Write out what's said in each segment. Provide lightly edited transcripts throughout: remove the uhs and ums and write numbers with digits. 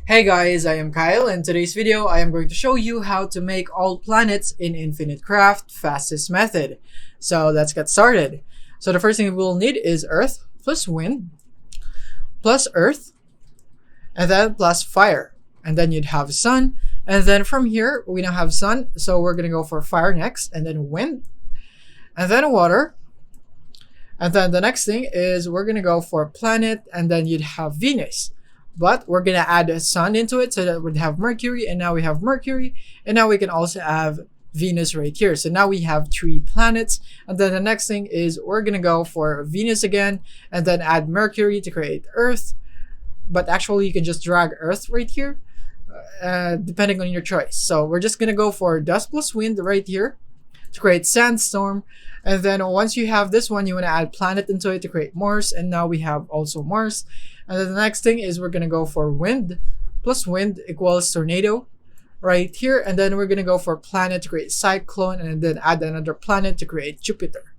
Hey guys, I am Kyle. In today's video, I am going to show you how to make all planets in Infinite Craft fastest method. So let's get started. So the first thing we'll need is Earth plus Wind plus Earth and then plus Fire. And then you'd have Sun. And then from here, we now have Sun. So we're going to go for Fire next and then Wind and then Water. And then the next thing is we're going to go for Planet and then you'd have Venus. But we're going to add a sun into it so that we'd have Mercury, and now we have Mercury, and now we can also have Venus right here. So now we have 3 planets. And then the next thing is we're going to go for Venus again and then add Mercury to create Earth. But actually you can just drag Earth right here depending on your choice. So we're just going to go for Dust plus Wind right here to create Sandstorm. And then once you have this one, you want to add planet into it to create Mars, and now we have also Mars. And then the next thing is we're going to go for Wind plus Wind equals Tornado right here. And then we're going to go for Planet to create Cyclone and then add another planet to create Jupiter.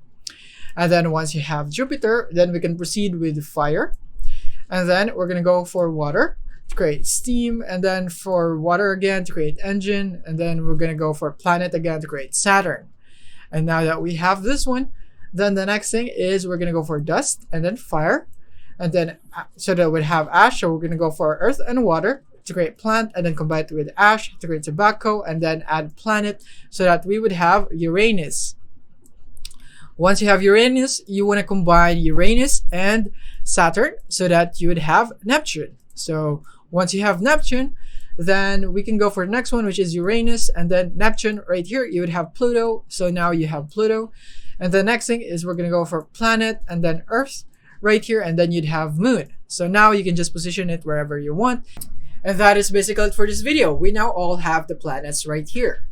And then once you have Jupiter, then we can proceed with Fire. And then we're going to go for Water to create Steam. And then for Water again to create Engine. And then we're going to go for Planet again to create Saturn. And now that we have this one, then the next thing is we're going to go for Dust and then Fire. And then so that we'd have ash, so we're going to go for Earth and Water to create plant, and then combine it with ash to create tobacco, and then add planet so that we would have Uranus. Once you have Uranus, you want to combine Uranus and Saturn so that you would have Neptune. So once you have Neptune, then we can go for the next one, which is Uranus, and then Neptune right here, you would have Pluto. So now you have Pluto. And the next thing is we're going to go for planet and then Earth right here, and then you'd have Moon. So now you can just position it wherever you want. And that is basically it for this video. We now all have the planets right here.